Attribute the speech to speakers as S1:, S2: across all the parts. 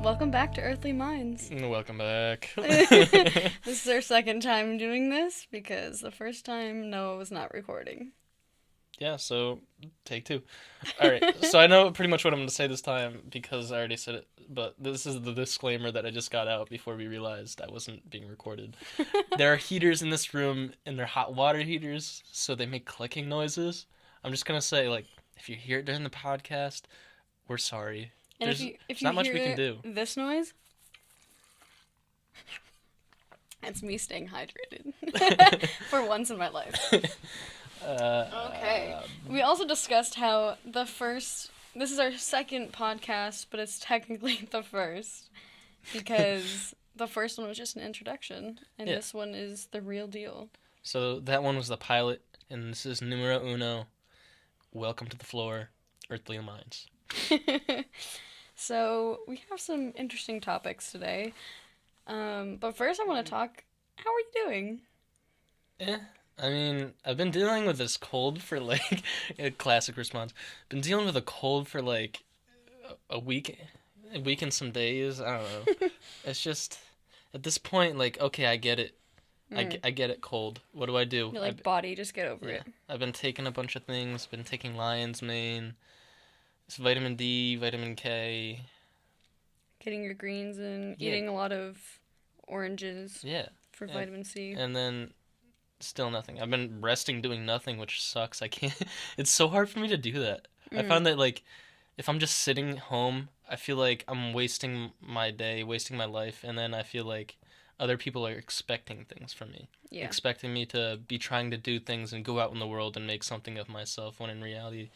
S1: welcome back to Earthly Minds.
S2: Welcome back.
S1: This is our second time doing this because the first time Noah was not recording.
S2: Yeah, so take two. All right, so I know pretty much what I'm going to say this time because I already said it, but this is the disclaimer that I just got out before we realized I wasn't being recorded. There are heaters in this room, and they're hot water heaters, so they make clicking noises. I'm just going to say, like, if you hear it during the podcast, we're sorry.
S1: And
S2: There's
S1: if you
S2: not much
S1: hear
S2: we can do.
S1: this noise, it's me staying hydrated for once in my life. Okay. We also discussed how this is our second podcast, but it's technically the first because the first one was just an introduction, and
S2: Yeah.
S1: this one is the real deal.
S2: So that one was the pilot, and this is numero uno. Welcome to the floor, Earthly Minds.
S1: So we have some interesting topics today. But first I want to talk, how are you doing?
S2: I mean, I've been dealing with this cold for like a classic response. Been dealing with a cold for like a week and some days. I don't know. It's just at this point, like, okay, I get it. I get it. Cold. What do I do?
S1: You're like, body, just get over it.
S2: I've been taking a bunch of things. Been taking lion's mane. It's vitamin D, vitamin K.
S1: Getting your greens and eating a lot of oranges for vitamin C.
S2: And then still nothing. I've been resting doing nothing, which sucks. I can't. It's so hard for me to do that. I found that, like, if I'm just sitting home, I feel like I'm wasting my day, wasting my life, and then I feel like other people are expecting things from me.
S1: Yeah.
S2: Expecting me to be trying to do things and go out in the world and make something of myself, when in reality,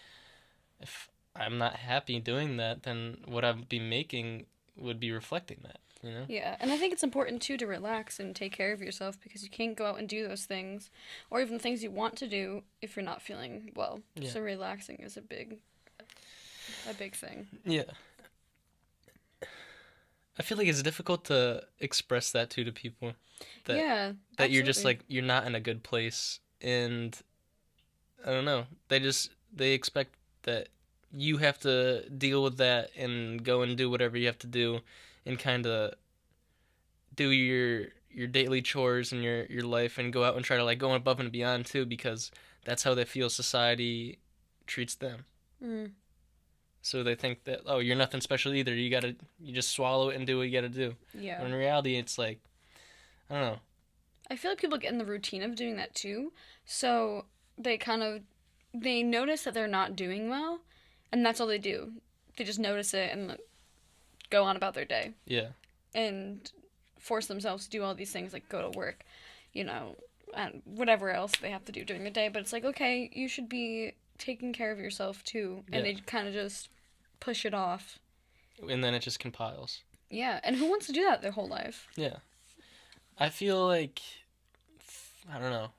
S2: if I'm not happy doing that, then what I'd be making would be reflecting that, you know?
S1: Yeah, and I think it's important, too, to relax and take care of yourself because you can't go out and do those things, or even things you want to do if you're not feeling well.
S2: Yeah.
S1: So relaxing is a big thing.
S2: Yeah. I feel like it's difficult to express that to people. That you're just like, you're not in a good place, and I don't know. They expect that you have to deal with that and go and do whatever you have to do and kind of do your daily chores and your life and go out and try to, like, go above and beyond too, because that's how they feel society treats them. So they think that, oh, you're nothing special either. You just swallow it and do what you gotta do.
S1: Yeah.
S2: When in reality, it's like, I don't know.
S1: I feel like people get in the routine of doing that too. So they notice that they're not doing well, and that's all they do. They just notice it and go on about their day.
S2: Yeah.
S1: And force themselves to do all these things, like go to work, and whatever else they have to do during the day. But it's like, okay, you should be taking care of yourself too. And they kind of just push it off.
S2: And then it just compiles.
S1: Yeah, and who wants to do that their whole life?
S2: Yeah. I feel like, I don't know,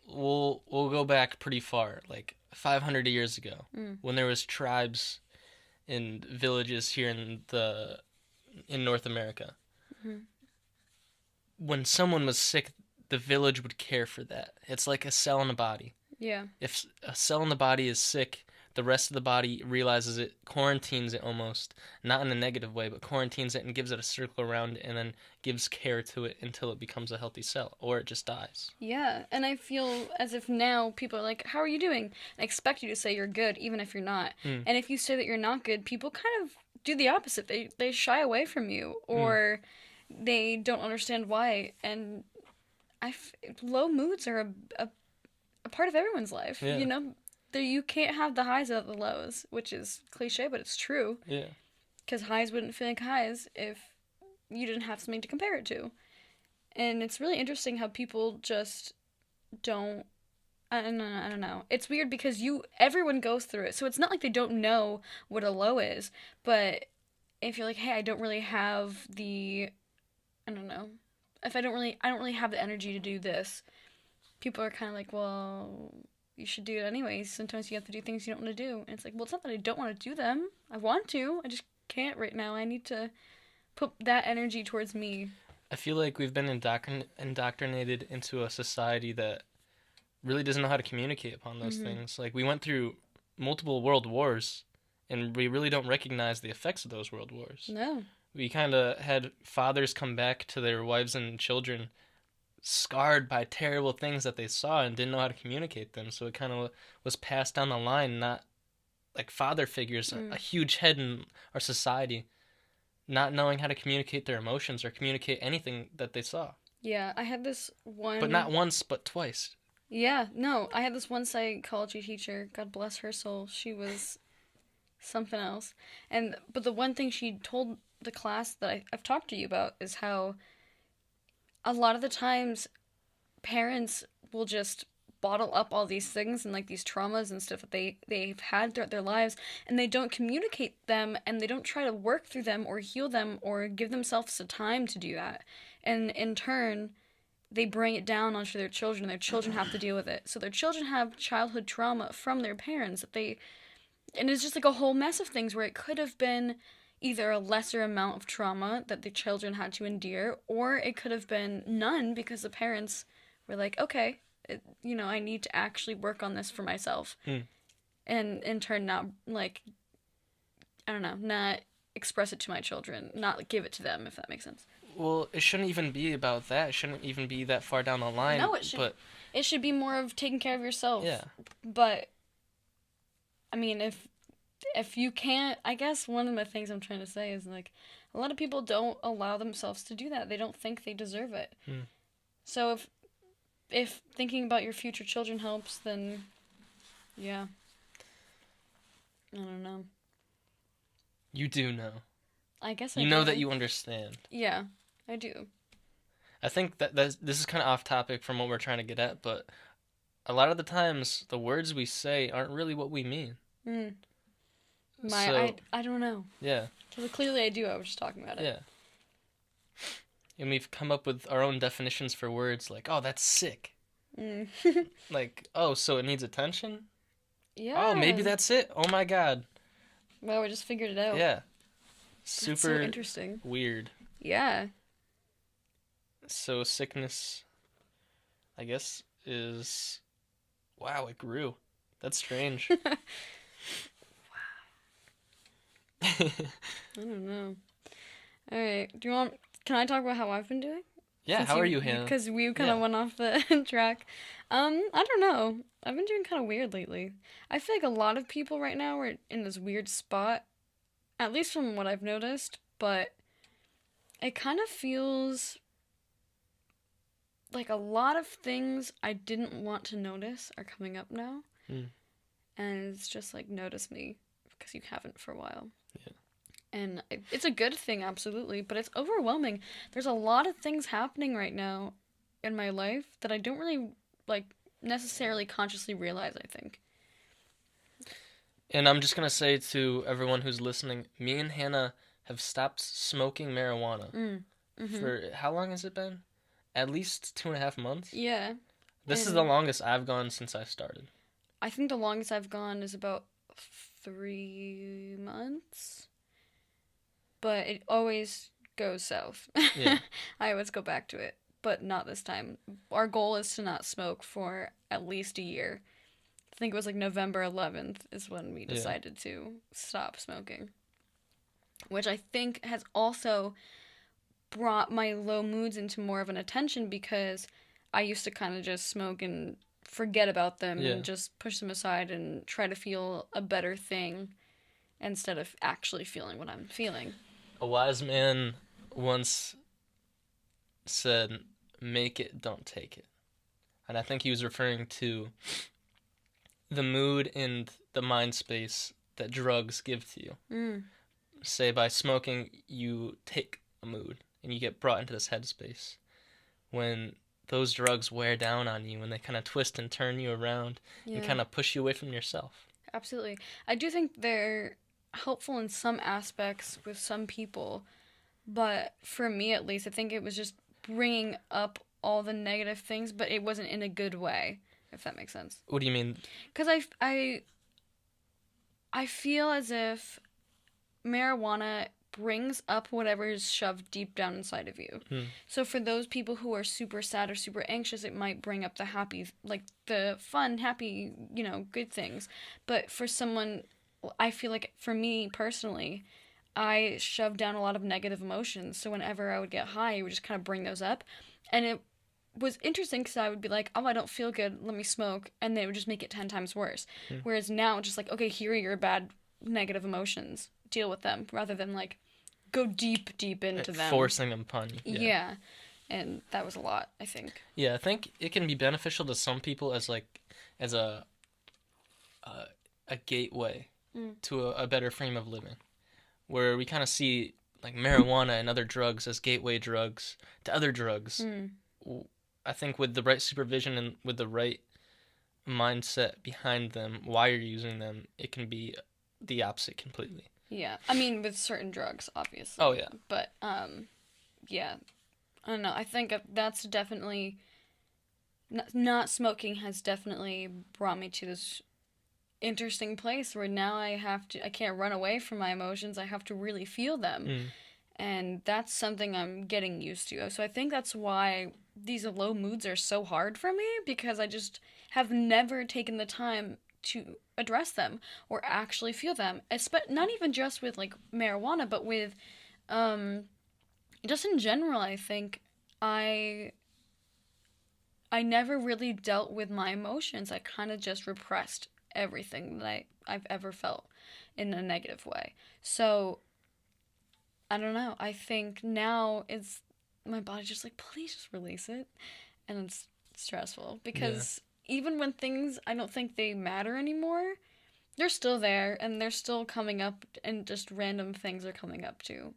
S2: we'll go back pretty far, like 500 years ago, when there was tribes and villages here in North America. When someone was sick, the village would care for that. It's like a cell in a body.
S1: Yeah.
S2: If a cell in the body is sick, the rest of the body realizes it, quarantines it almost, not in a negative way, but quarantines it and gives it a circle around it and then gives care to it until it becomes a healthy cell, or it just dies.
S1: Yeah, and I feel as if now people are like, how are you doing? And I expect you to say you're good, even if you're not. And if you say that you're not good, people kind of do the opposite. They shy away from you, or they don't understand why. And low moods are a part of everyone's life.
S2: Yeah.
S1: You can't have the highs without the lows, which is cliche, but it's true.
S2: Yeah.
S1: Because highs wouldn't feel like highs if you didn't have something to compare it to. And it's really interesting how people just don't, I don't know. It's weird because everyone goes through it. So it's not like they don't know what a low is. But if you're like, hey, I don't really have I don't know. If I don't really have the energy to do this, people are kind of like, well, you should do it anyways. Sometimes you have to do things you don't want to do. And it's like, well, it's not that I don't want to do them. I want to. I just can't right now. I need to put that energy towards me.
S2: I feel like we've been indoctrinated into a society that really doesn't know how to communicate upon those things. Like, we went through multiple world wars, and we really don't recognize the effects of those world wars.
S1: No.
S2: we kind of had fathers come back to their wives and children scarred by terrible things that they saw and didn't know how to communicate them. So it kind of was passed down the line, not like father figures, a huge head in our society, not knowing how to communicate their emotions or communicate anything that they saw.
S1: Yeah, I had this one.
S2: But not once, but twice.
S1: Yeah, no, I had this one psychology teacher. God bless her soul. She was something else. But the one thing she told the class that I've talked to you about is how a lot of the times parents will just bottle up all these things and like these traumas and stuff that they've had throughout their lives, and they don't communicate them, and they don't try to work through them or heal them or give themselves the time to do that. And in turn, they bring it down onto their children, and their children have to deal with it. So their children have childhood trauma from their parents that they, and it's just like a whole mess of things where it could have been either a lesser amount of trauma that the children had to endure, or it could have been none because the parents were like, okay, I need to actually work on this for myself. And in turn, not, like, I don't know, not express it to my children, not give it to them, if that makes sense.
S2: Well, it shouldn't even be about that. It shouldn't even be that far down the line.
S1: No, it should. But it should be more of taking care of yourself.
S2: Yeah.
S1: But, I mean, if you can't, I guess one of the things I'm trying to say is, like, a lot of people don't allow themselves to do that. They don't think they deserve it. So if thinking about your future children helps, then, yeah. I don't know.
S2: You do know.
S1: I guess I
S2: do.
S1: You
S2: know that you understand.
S1: Yeah, I do.
S2: I think that this is kind of off topic from what we're trying to get at, but a lot of the times the words we say aren't really what we mean.
S1: I don't know.
S2: Yeah.
S1: So clearly I do. I was just talking about it.
S2: Yeah. And we've come up with our own definitions for words, like, oh, that's sick. Like, oh, so it needs attention? Yeah. Oh, maybe that's it. Oh my God.
S1: Well, we just figured it out.
S2: Yeah. Super
S1: that's so interesting.
S2: Weird.
S1: Yeah.
S2: So sickness, I guess, is... Wow, it grew. That's strange.
S1: Wow. I don't know. All right. Can I talk about how I've been doing?
S2: Yeah, how are you, Hannah?
S1: Because we kind of went off the track. I don't know. I've been doing kind of weird lately. I feel like a lot of people right now are in this weird spot, at least from what I've noticed, but it kind of feels like a lot of things I didn't want to notice are coming up now. And it's just like, notice me, because you haven't for a while.
S2: Yeah.
S1: And it's a good thing, absolutely, but it's overwhelming. There's a lot of things happening right now in my life that I don't really, like, necessarily consciously realize, I think.
S2: And I'm just going to say to everyone who's listening, me and Hannah have stopped smoking marijuana. For how long has it been? At least 2.5 months?
S1: Yeah.
S2: This is the longest I've gone since I started.
S1: I think the longest I've gone is about 3 months. But it always goes south. Yeah. I always go back to it, but not this time. Our goal is to not smoke for at least a year. I think it was like November 11th is when we decided to stop smoking. Which I think has also brought my low moods into more of an attention, because I used to kind of just smoke and forget about them and just push them aside and try to feel a better thing instead of actually feeling what I'm feeling.
S2: A wise man once said, make it, don't take it. And I think he was referring to the mood and the mind space that drugs give to you. Say by smoking, you take a mood and you get brought into this headspace. When those drugs wear down on you and they kind of twist and turn you around and kind of push you away from yourself.
S1: Absolutely. I do think they're helpful in some aspects with some people, but for me at least, I think it was just bringing up all the negative things, but it wasn't in a good way, if that makes sense.
S2: What do you mean?
S1: Because I feel as if marijuana brings up whatever is shoved deep down inside of you. So for those people who are super sad or super anxious, it might bring up the happy, like the fun, happy, good things. But for someone, I feel like for me personally, I shoved down a lot of negative emotions. So whenever I would get high, I would just kind of bring those up. And it was interesting because I would be like, oh, I don't feel good, let me smoke. And they would just make it 10 times worse.
S2: Hmm.
S1: Whereas now, just like, okay, here are your bad negative emotions. Deal with them rather than like go deep, deep into them.
S2: Forcing them upon you.
S1: Yeah. And that was a lot, I think.
S2: Yeah, I think it can be beneficial to some people as like as a gateway to a better frame of living, where we kind of see like marijuana and other drugs as gateway drugs to other drugs. I think with the right supervision and with the right mindset behind them, why you're using them, it can be the opposite completely.
S1: Yeah, I mean with certain drugs, obviously.
S2: Oh yeah.
S1: But yeah, I don't know. I think that's definitely not smoking has definitely brought me to this interesting place where now I can't run away from my emotions. I have to really feel them. And that's something I'm getting used to. So I think that's why these low moods are so hard for me, because I just have never taken the time to address them or actually feel them. Not even just with like marijuana, but with just in general. I think I never really dealt with my emotions. I kind of just repressed everything that I've ever felt in a negative way. So I don't know. I think now it's my body's just like, please just release it. And it's stressful because even when things I don't think they matter anymore, they're still there and they're still coming up, and just random things are coming up too.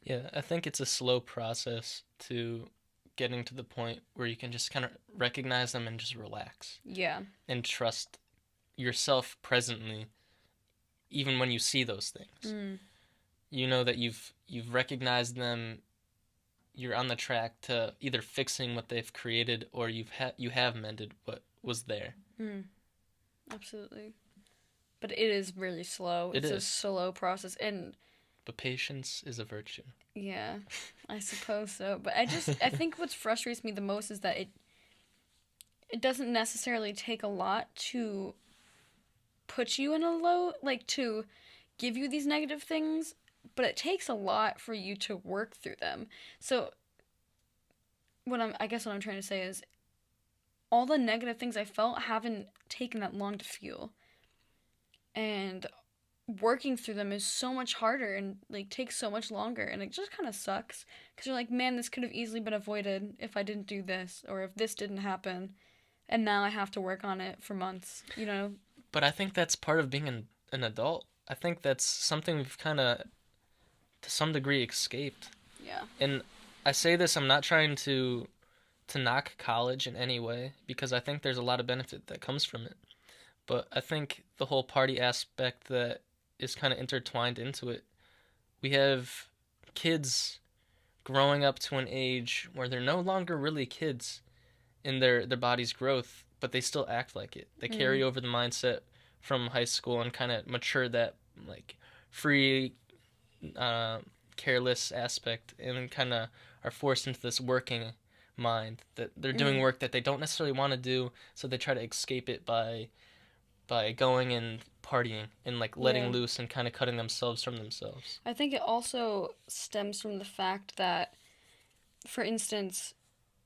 S2: Yeah, I think it's a slow process to getting to the point where you can just kind of recognize them and just relax.
S1: Yeah.
S2: And trust yourself presently, even when you see those things. You know that you've recognized them. You're on the track to either fixing what they've created, or you have mended what was there.
S1: Absolutely. But it is really slow. It's a slow process,
S2: but patience is a virtue.
S1: Yeah, I suppose so. But I think what frustrates me the most is that it doesn't necessarily take a lot to put you in a low, like to give you these negative things, but it takes a lot for you to work through them. So I guess what I'm trying to say is all the negative things I felt haven't taken that long to feel. And working through them is so much harder and like takes so much longer, and it just kind of sucks because you're like, man, this could have easily been avoided if I didn't do this, or if this didn't happen, and now I have to work on it for months, you know.
S2: But I think that's part of being an adult. I think that's something we've kind of to some degree escaped.
S1: Yeah.
S2: And I say this, I'm not trying to knock college in any way, because I think there's a lot of benefit that comes from it. But I think the whole party aspect that is kind of intertwined into it. We have kids growing up to an age where they're no longer really kids in their body's growth, but they still act like it. They carry over the mindset from high school and kind of mature that like free, careless aspect, and kind of are forced into this working mind that they're doing work that they don't necessarily want to do, so they try to escape it by going and partying and like letting loose and kind of cutting themselves from themselves.
S1: I think it also stems from the fact that, for instance,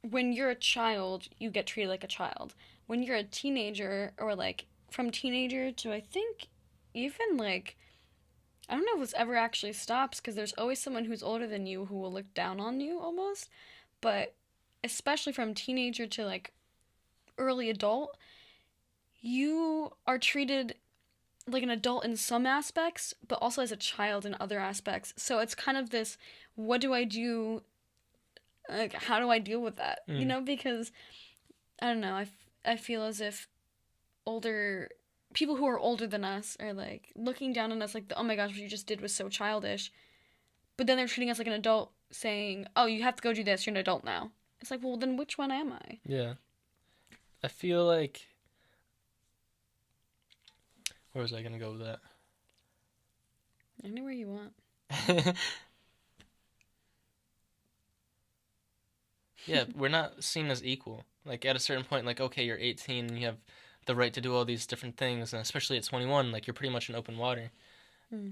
S1: when you're a child, you get treated like a child. When you're a teenager, or like from teenager to I think even like, I don't know if this ever actually stops, because there's always someone who's older than you who will look down on you almost, but especially from teenager to like early adult, you are treated like an adult in some aspects, but also as a child in other aspects. So it's kind of this, what do I do? Like, how do I deal with that? You know, because, I don't know, I feel as if people who are older than us are like looking down on us like, oh my gosh, what you just did was so childish. But then they're treating us like an adult, saying, oh, you have to go do this, you're an adult now. It's like, well, then which one am I?
S2: Yeah. I feel like, where was I going to go with that?
S1: Anywhere you want.
S2: Yeah, we're not seen as equal. Like, at a certain point, like, okay, you're 18 and you have the right to do all these different things, and especially at 21, like, you're pretty much in open water.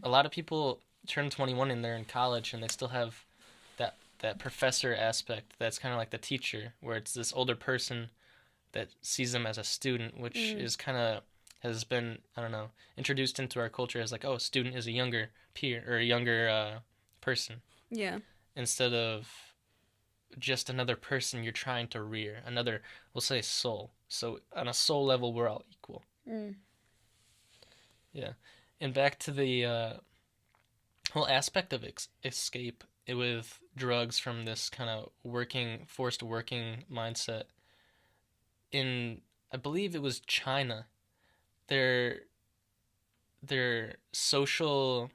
S2: A lot of people turn 21 and they're in college and they still have that professor aspect that's kind of like the teacher, where it's this older person that sees them as a student, which is kind of has been, I don't know, introduced into our culture as like, oh, student is a younger peer or a younger person.
S1: Yeah.
S2: Instead of just another person you're trying to rear, another, we'll say, soul. So on a soul level, we're all equal. Yeah. And back to the whole aspect of escape with drugs from this kind of forced working mindset. In, I believe it was China, their social,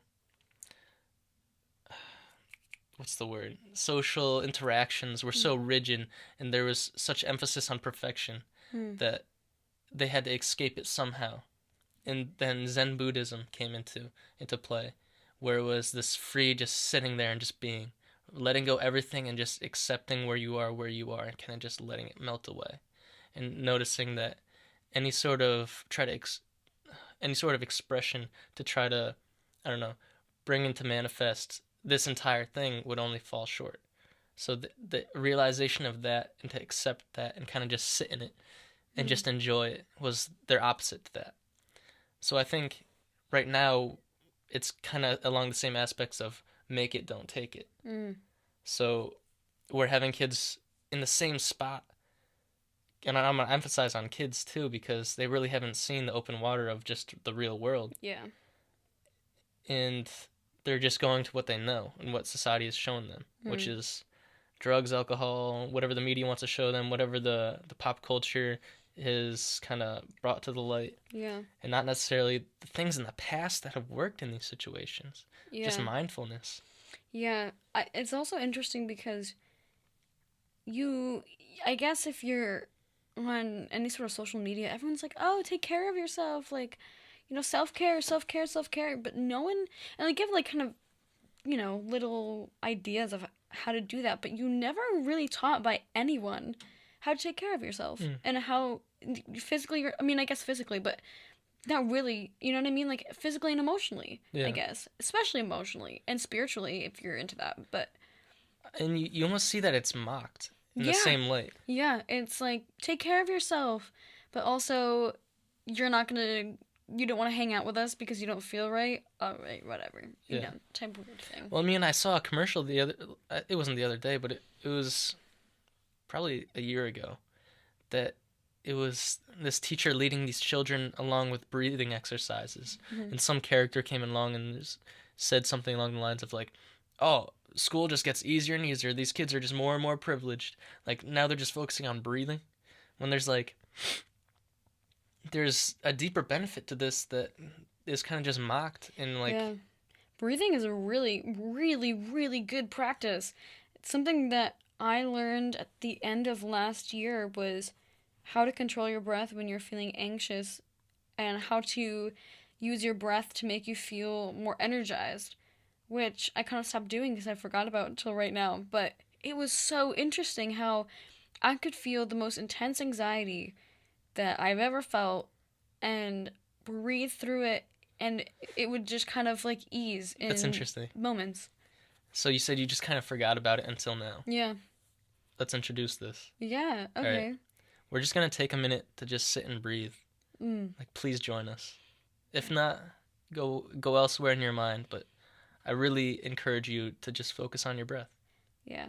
S2: what's the word? Social interactions were so rigid, and there was such emphasis on perfection that they had to escape it somehow. And then Zen Buddhism came into play, where it was this free, just sitting there and just being, letting go everything and just accepting where you are, and kind of just letting it melt away, and noticing that any sort of any sort of expression to try to, I don't know, bring into manifest this entire thing would only fall short. So the realization of that, and to accept that and kind of just sit in it and just enjoy it, was their opposite to that. So I think right now it's kind of along the same aspects of make it, don't take it. So we're having kids in the same spot. And I'm going to emphasize on kids too, because they really haven't seen the open water of just the real world.
S1: Yeah.
S2: And they're just going to what they know and what society has shown them, which is drugs, alcohol, whatever the media wants to show them, whatever the pop culture is kind of brought to the light.
S1: Yeah.
S2: And not necessarily the things in the past that have worked in these situations. Yeah. Just mindfulness.
S1: Yeah. It's also interesting because I guess if you're on any sort of social media, everyone's like, oh, take care of yourself. Like, self-care, self-care, self-care. But no one, and they give like kind of, little ideas of how to do that. But you never really taught by anyone how to take care of yourself and how physically, I guess physically, but not really, you know what I mean? Like physically and emotionally, I guess. Especially emotionally and spiritually if you're into that. But
S2: and you almost see that it's mocked in the same light.
S1: Yeah, it's like, take care of yourself, but also you don't want to hang out with us because you don't feel right. All right, whatever. Type of weird thing.
S2: Well, I saw a commercial it wasn't the other day, but it was probably a year ago, that it was this teacher leading these children along with breathing exercises. And some character came along and said something along the lines of like, oh, school just gets easier and easier. These kids are just more and more privileged. Like, now they're just focusing on breathing. When there's a deeper benefit to this that is kind of just mocked. And
S1: breathing is a really, really, really good practice. It's something that I learned at the end of last year, was how to control your breath when you're feeling anxious, and how to use your breath to make you feel more energized, which I kind of stopped doing because I forgot about until right now. But it was so interesting how I could feel the most intense anxiety that I've ever felt and breathe through it, and it would just kind of like ease in
S2: That's interesting.
S1: Moments.
S2: So you said you just kind of forgot about it until now.
S1: Yeah.
S2: Let's introduce this.
S1: Yeah, okay.
S2: Right. We're just going to take a minute to just sit and breathe. Like, please join us. If not, go elsewhere in your mind, but I really encourage you to just focus on your breath.
S1: Yeah.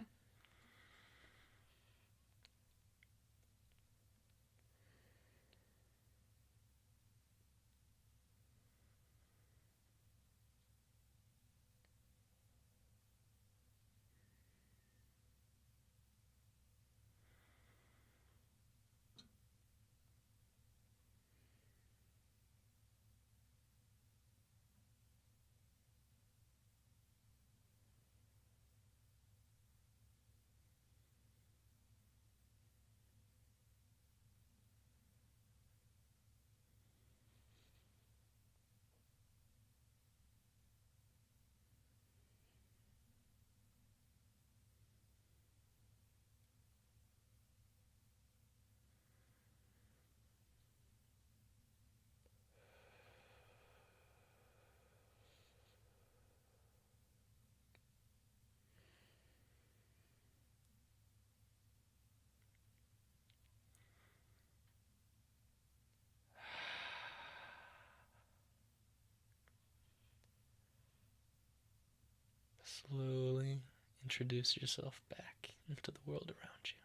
S2: Slowly introduce yourself back into the world around you.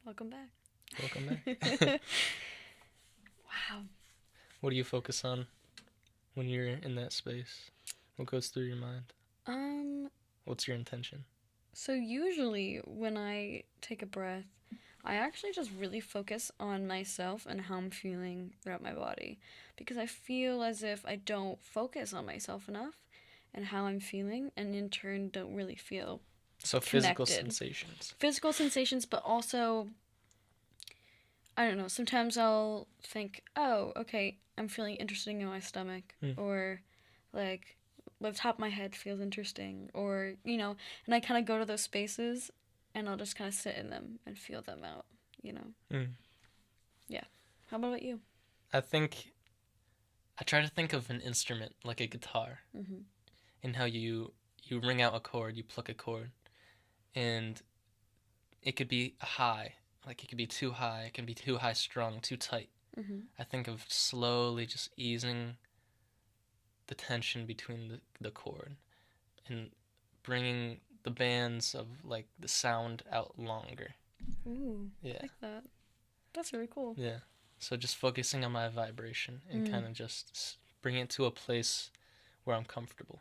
S1: Welcome back.
S2: Welcome back.
S1: Wow.
S2: What do you focus on when you're in that space? What goes through your mind? What's your intention?
S1: So usually when I take a breath, I actually just really focus on myself and how I'm feeling throughout my body. Because I feel as if I don't focus on myself enough and how I'm feeling, and in turn don't really feel
S2: so physical sensations.
S1: Physical sensations, but also, I don't know, sometimes I'll think, oh, okay, I'm feeling interesting in my stomach, or like the top of my head feels interesting, or, you know, and I kind of go to those spaces and I'll just kind of sit in them and feel them out, you know. Yeah. How about you?
S2: I try to think of an instrument like a guitar, and how you ring out a chord, you pluck a chord, and it could be high, like it could be too high, it can be too high strung, too tight. I think of slowly just easing the tension between the chord and bringing the bands of like the sound out longer.
S1: Ooh, yeah. I like that. That's really cool.
S2: Yeah. So just focusing on my vibration and kind of just bring it to a place where I'm comfortable.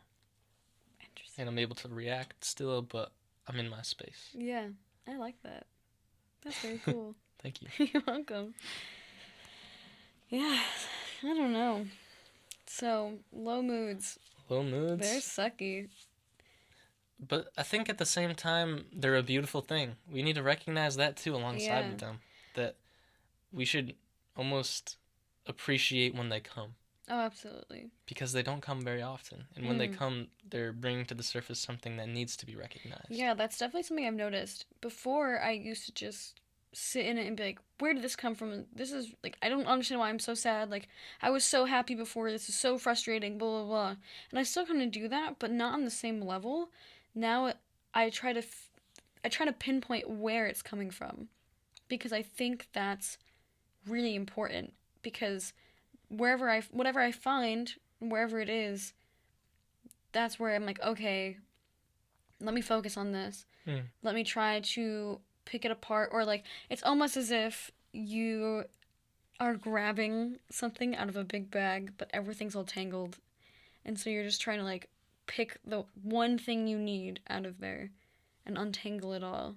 S2: Interesting. And I'm able to react still, but I'm in my space.
S1: Yeah, I like that. That's very cool.
S2: Thank you.
S1: You're welcome. Yeah, I don't know. So, low moods.
S2: Low moods?
S1: They're sucky.
S2: But I think at the same time, they're a beautiful thing. We need to recognize that too alongside with them. That we should almost appreciate when they come.
S1: Oh, absolutely.
S2: Because they don't come very often. And when they come, they're bringing to the surface something that needs to be recognized. Yeah,
S1: that's definitely something I've noticed. Before, I used to just sit in it and be like, where did this come from? This is, like, I don't understand why I'm so sad. Like, I was so happy before. This is so frustrating, blah, blah, blah. And I still kind of do that, but not on the same level. Now, I try to pinpoint where it's coming from. Because I think that's really important. Because whatever I find, wherever it is, that's where I'm like, okay, let me focus on this. Let me try to pick it apart. Or like, it's almost as if you are grabbing something out of a big bag, but everything's all tangled. And so you're just trying to like pick the one thing you need out of there and untangle it all.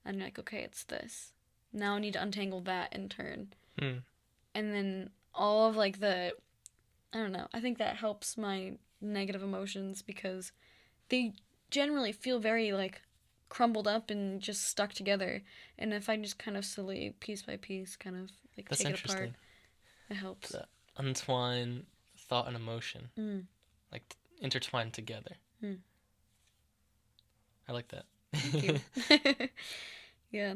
S1: And you're like, okay, it's this. Now I need to untangle that in turn. And then all of like I don't know, I think that helps my negative emotions because they generally feel very like crumbled up and just stuck together. And if I just kind of slowly, piece by piece, kind of like
S2: That's
S1: take it apart, it helps.
S2: Untwine thought and emotion, like intertwined together. I like that.
S1: Thank you. Yeah.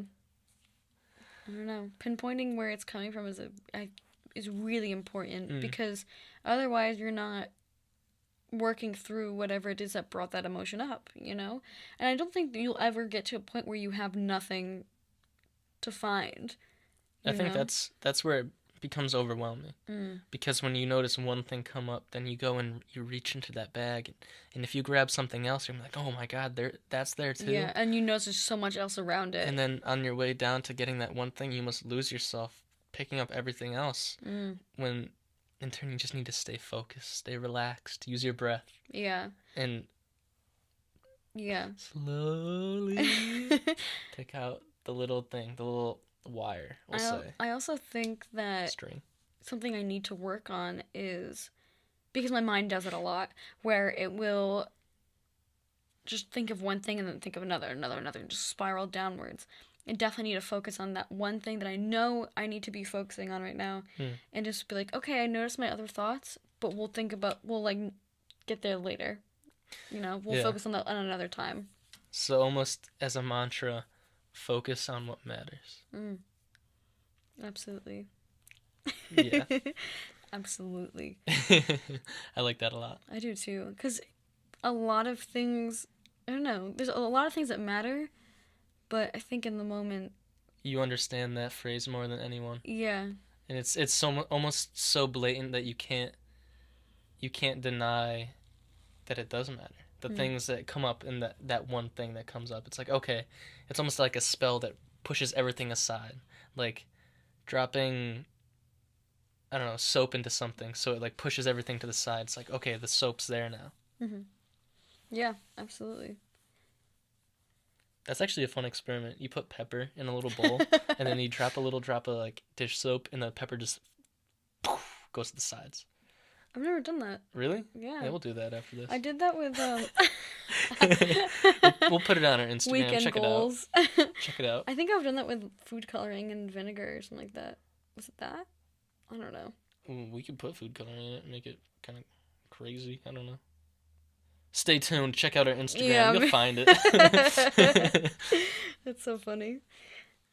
S1: I don't know. Pinpointing where it's coming from is really important because otherwise you're not working through whatever it is that brought that emotion up, you know? And I don't think that you'll ever get to a point where you have nothing to find.
S2: I think that's where it becomes overwhelming. Because when you notice one thing come up, then you go and you reach into that bag, and if you grab something else, you're like, oh my god, that's there too.
S1: Yeah, and you notice there's so much else around it.
S2: And then on your way down to getting that one thing, you must lose yourself picking up everything else. When in turn you just need to stay focused, stay relaxed, use your breath.
S1: Yeah.
S2: And slowly take out the little thing, the little wire, we'll say.
S1: I also think that something I need to work on is, because my mind does it a lot, where it will just think of one thing and then think of another, and just spiral downwards. I definitely need to focus on that one thing that I know I need to be focusing on right now, and just be like, okay, I noticed my other thoughts, but we'll like get there later. You know, we'll focus on that on another time.
S2: So almost as a mantra, focus on what matters.
S1: Absolutely.
S2: Yeah.
S1: Absolutely.
S2: I like that a lot.
S1: I do too, because a lot of things, I don't know, there's a lot of things that matter, but I think in the moment
S2: you understand that phrase more than anyone.
S1: Yeah.
S2: And it's so almost so blatant that you can't deny that it does matter. The things that come up in that one thing that comes up. It's like, okay, it's almost like a spell that pushes everything aside. Like dropping, I don't know, soap into something, so it like pushes everything to the side. It's like, okay, the soap's there now.
S1: Mm-hmm. Yeah, absolutely.
S2: That's actually a fun experiment. You put pepper in a little bowl, and then you drop a little drop of like dish soap, and the pepper just goes to the sides.
S1: I've never done that.
S2: Really?
S1: Yeah.
S2: Yeah, we'll do that after this.
S1: I did that with
S2: we'll put it on our Instagram.
S1: Weekend
S2: Check
S1: goals.
S2: it out. Check it out.
S1: I think I've done that with food coloring and vinegar or something like that. Was it that? I don't know.
S2: We could put food coloring in it and make it kind of crazy. I don't know. Stay tuned. Check out our Instagram. Yeah, you'll find it.
S1: That's so funny.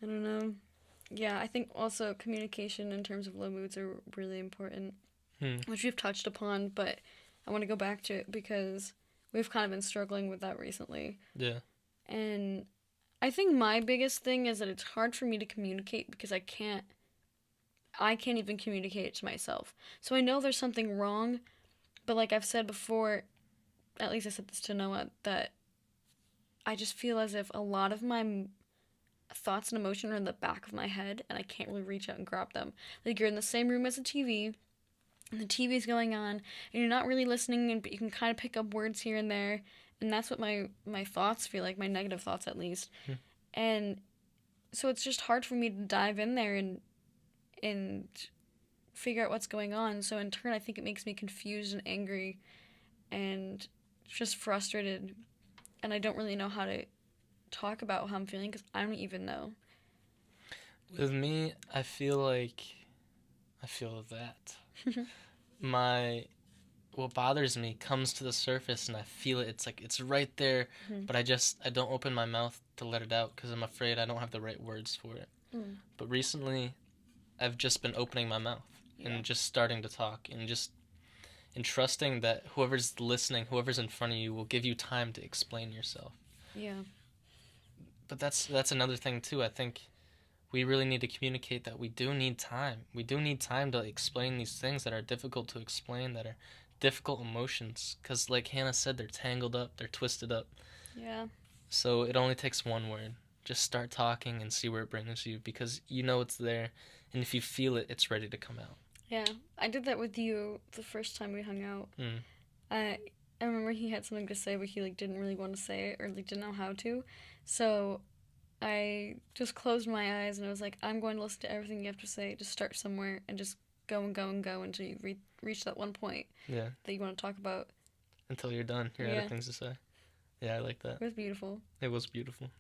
S1: I don't know. Yeah, I think also communication in terms of low moods are really important, which we've touched upon, but I want to go back to it because we've kind of been struggling with that recently.
S2: Yeah.
S1: And I think my biggest thing is that it's hard for me to communicate because I can't even communicate it to myself. So I know there's something wrong, but like I've said before, at least I said this to Noah, that I just feel as if a lot of my thoughts and emotion are in the back of my head and I can't really reach out and grab them. Like you're in the same room as the TV and the TV's going on and you're not really listening, but you can kind of pick up words here and there, and that's what my thoughts feel like, my negative thoughts at least. And so it's just hard for me to dive in there and figure out what's going on. So in turn I think it makes me confused and angry and just frustrated, and I don't really know how to talk about how I'm feeling because I don't even know.
S2: With me, I feel that what bothers me comes to the surface and I feel it. It's like it's right there, but I don't open my mouth to let it out because I'm afraid I don't have the right words for it. But recently I've just been opening my mouth and just starting to talk and trusting that whoever's listening, whoever's in front of you will give you time to explain yourself.
S1: Yeah.
S2: But that's another thing too. I think we really need to communicate that we do need time. We do need time to explain these things that are difficult to explain, that are difficult emotions. Because like Hannah said, they're tangled up, they're twisted up.
S1: Yeah.
S2: So it only takes one word. Just start talking and see where it brings you, because you know it's there. And if you feel it, it's ready to come out.
S1: Yeah. I did that with you the first time we hung out. I remember he had something to say, but he like didn't really want to say it or like didn't know how to. So I just closed my eyes and I was like, I'm going to listen to everything you have to say. Just start somewhere and just go and go and go until you reach that one point that you want to talk about.
S2: Until you're done. You're out of things to say. Yeah, I like that.
S1: It was beautiful.
S2: It was beautiful.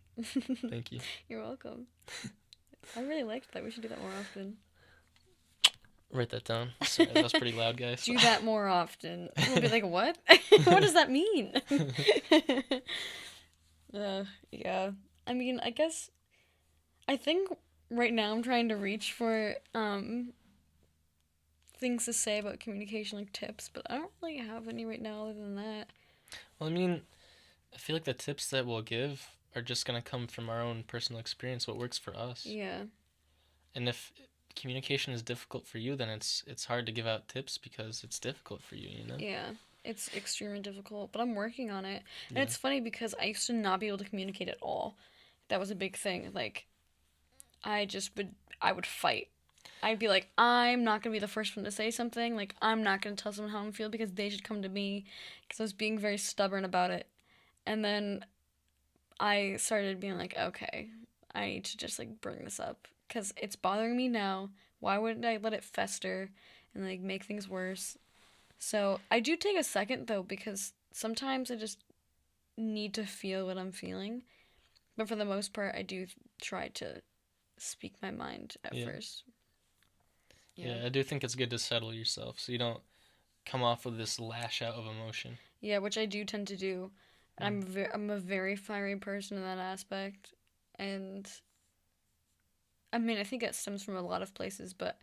S2: Thank you.
S1: You're welcome. I really liked that. We should do that more often.
S2: Write that down. Sorry, that was pretty loud, guys.
S1: Do that more often. We'll be like, what? What does that mean? Yeah. I mean, I think right now I'm trying to reach for things to say about communication, like tips, but I don't really have any right now other than that.
S2: Well, I mean, I feel like the tips that we'll give are just going to come from our own personal experience, what works for us.
S1: Yeah.
S2: And if communication is difficult for you, then it's hard to give out tips because it's difficult for you, you know?
S1: Yeah. It's extremely difficult, but I'm working on it. And it's funny because I used to not be able to communicate at all. That was a big thing. Like, I would fight. I'd be like, I'm not going to be the first one to say something. Like, I'm not going to tell someone how I feel because they should come to me. Because I was being very stubborn about it. And then I started being like, okay, I need to just, like, bring this up. Because it's bothering me now. Why wouldn't I let it fester and, like, make things worse? So I do take a second, though, because sometimes I just need to feel what I'm feeling. But for the most part, I do try to speak my mind at first.
S2: Yeah, I do think it's good to settle yourself so you don't come off with this lash out of emotion.
S1: Yeah, which I do tend to do. I'm a very fiery person in that aspect. And, I mean, I think it stems from a lot of places, but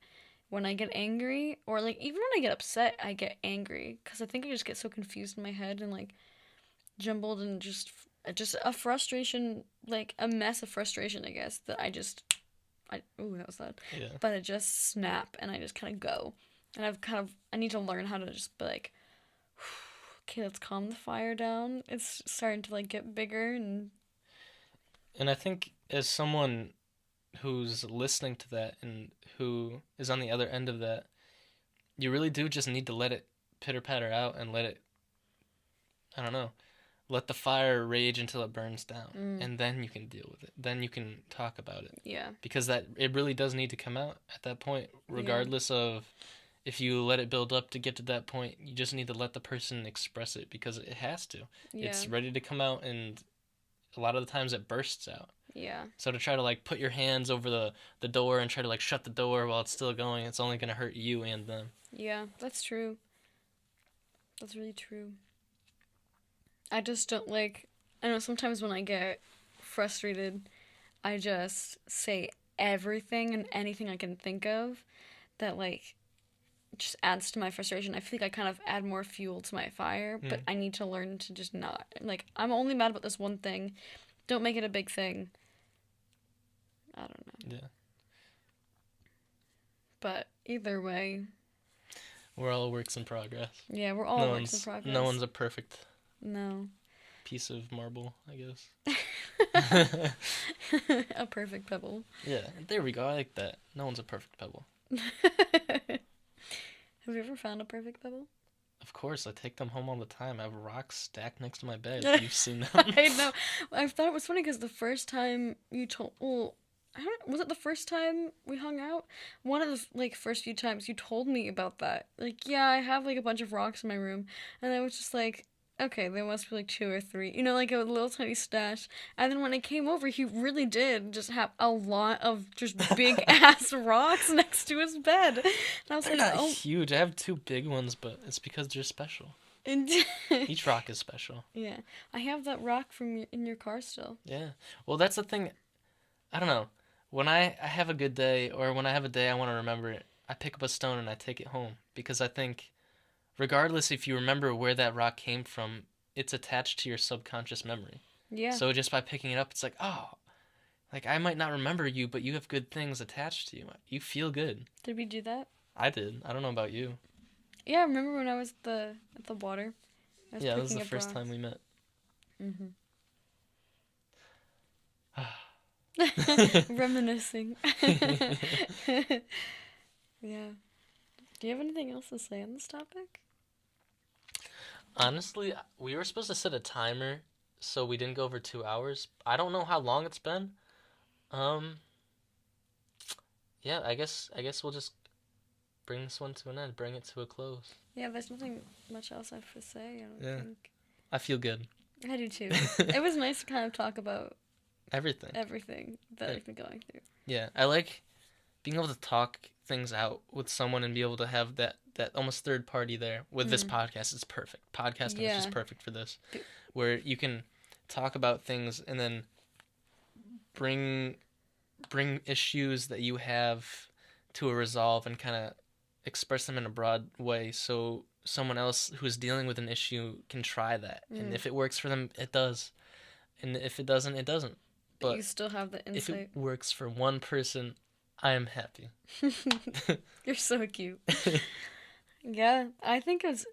S1: when I get angry, or, like, even when I get upset, I get angry. Because I think I just get so confused in my head and, like, jumbled and just a frustration, like, a mess of frustration, I guess, that ooh, that was loud.
S2: Yeah.
S1: But I just snap, and I just kind of go. And I need to learn how to just be like, okay, let's calm the fire down. It's starting to like get bigger and
S2: I think as someone who's listening to that and who is on the other end of that, you really do just need to let it pitter patter out and let it, I don't know, let the fire rage until it burns down, and then you can deal with it. Then you can talk about it.
S1: Yeah.
S2: Because it really does need to come out at that point, regardless of if you let it build up to get to that point. You just need to let the person express it because it has to. Yeah. It's ready to come out, and a lot of the times it bursts out.
S1: Yeah.
S2: So to try to like put your hands over the door and try to like shut the door while it's still going, it's only going to hurt you and them.
S1: Yeah, that's true. That's really true. I just don't like, I know sometimes when I get frustrated, I just say everything and anything I can think of that like just adds to my frustration. I feel like I kind of add more fuel to my fire, but I need to learn to just not, like, I'm only mad about this one thing. Don't make it a big thing. I don't know.
S2: Yeah.
S1: But either way,
S2: we're all works in progress.
S1: Yeah, we're all works in progress.
S2: No one's a perfect
S1: No.
S2: piece of marble, I guess.
S1: A perfect pebble.
S2: Yeah, there we go. I like that. No one's a perfect pebble.
S1: Have you ever found a perfect pebble?
S2: Of course, I take them home all the time. I have rocks stacked next to my bed. You've seen them.
S1: I know. I thought it was funny because the first time you told... Well, was it the first time we hung out? One of the, like, first few times you told me about that. Like, yeah, I have, like, a bunch of rocks in my room. And I was just like, okay, there must be, like, 2 or 3. You know, like, a little tiny stash. And then when I came over, he really did just have a lot of just big-ass rocks next to his bed. And I was
S2: they're not huge. I have 2 big ones, but it's because they're special. Each rock is special.
S1: Yeah. I have that rock in your car still.
S2: Yeah. Well, that's the thing. I don't know. When I have a good day, or when I have a day I want to remember it, I pick up a stone and I take it home. Because I think, regardless if you remember where that rock came from, it's attached to your subconscious memory.
S1: Yeah.
S2: So just by picking it up, it's like, oh, like I might not remember you, but you have good things attached to you. You feel good.
S1: Did we do that?
S2: I did. I don't know about you.
S1: Yeah, I remember when I was at the water.
S2: Yeah, that was the first time we met.
S1: Mm-hmm. Reminiscing. Yeah. Do you have anything else to say on this topic?
S2: Honestly, we were supposed to set a timer so we didn't go over 2 hours. I don't know how long it's been. Yeah, I guess we'll just bring this one to an end, bring it to a close.
S1: Yeah, there's nothing much else I have to say, I don't think.
S2: I feel good.
S1: I do too. It was nice to kind of talk about everything that I've been going through.
S2: Yeah, I like being able to talk things out with someone and be able to have that almost third party there. With this podcast, it's perfect. Podcasting is just perfect for this, where you can talk about things and then bring issues that you have to a resolve and kind of express them in a broad way, so someone else who's dealing with an issue can try that. And if it works for them, it does. And if it doesn't, it doesn't. But
S1: you still have the insight.
S2: If it works for one person, I am happy.
S1: You're so cute. Yeah, I think it's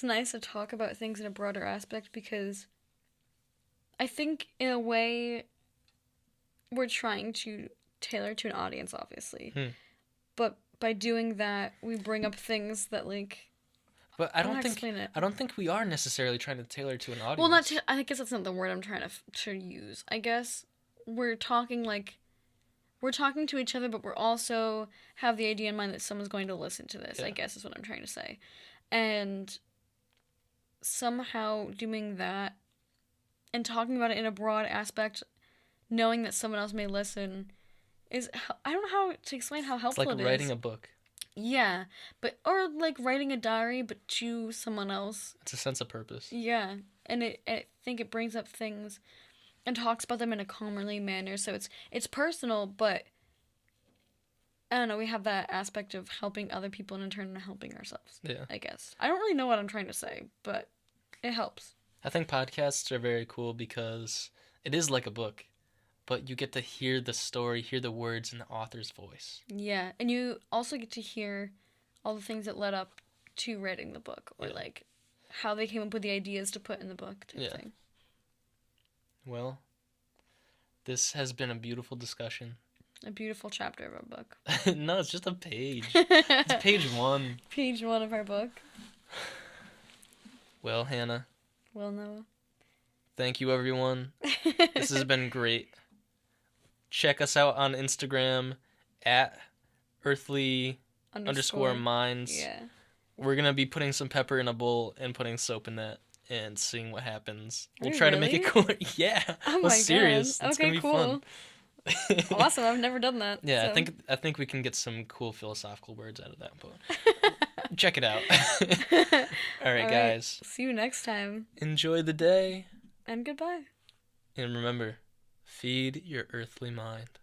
S1: nice to talk about things in a broader aspect because I think in a way we're trying to tailor to an audience, obviously. But by doing that, we bring up things that like.
S2: But I don't think we are necessarily trying to tailor to an audience.
S1: Well, I guess that's not the word I'm trying to use. I guess we're talking to each other, but we're also have the idea in mind that someone's going to listen to this. Yeah. I guess is what I'm trying to say, and somehow doing that and talking about it in a broad aspect, knowing that someone else may listen, is I don't know how to explain how helpful it is.
S2: It's like writing a book.
S1: Yeah, or like writing a diary, but to someone else.
S2: It's a sense of purpose.
S1: Yeah, and I think it brings up things and talks about them in a calmerly manner. So it's personal, but I don't know. We have that aspect of helping other people and in turn helping ourselves.
S2: Yeah,
S1: I guess I don't really know what I'm trying to say, but it helps.
S2: I think podcasts are very cool because it is like a book. But you get to hear the story, hear the words in the author's voice.
S1: Yeah, and you also get to hear all the things that led up to writing the book, or like how they came up with the ideas to put in the book type thing.
S2: Well, this has been a beautiful discussion.
S1: A beautiful chapter of our book.
S2: No, it's just a page. It's page 1.
S1: Page 1 of our book.
S2: Well, Hannah.
S1: Well, Noah.
S2: Thank you, everyone. This has been great. Check us out on Instagram at earthly_minds.
S1: Yeah.
S2: We're going to be putting some pepper in a bowl and putting soap in that and seeing what happens. We'll try to make it cooler. Yeah.
S1: Oh my
S2: serious.
S1: God.
S2: It's going to be fun.
S1: Awesome. I've never done that.
S2: Yeah, so. I think we can get some cool philosophical words out of that book. Check it out. All right, guys.
S1: See you next time.
S2: Enjoy the day.
S1: And goodbye.
S2: And remember, feed your earthly mind.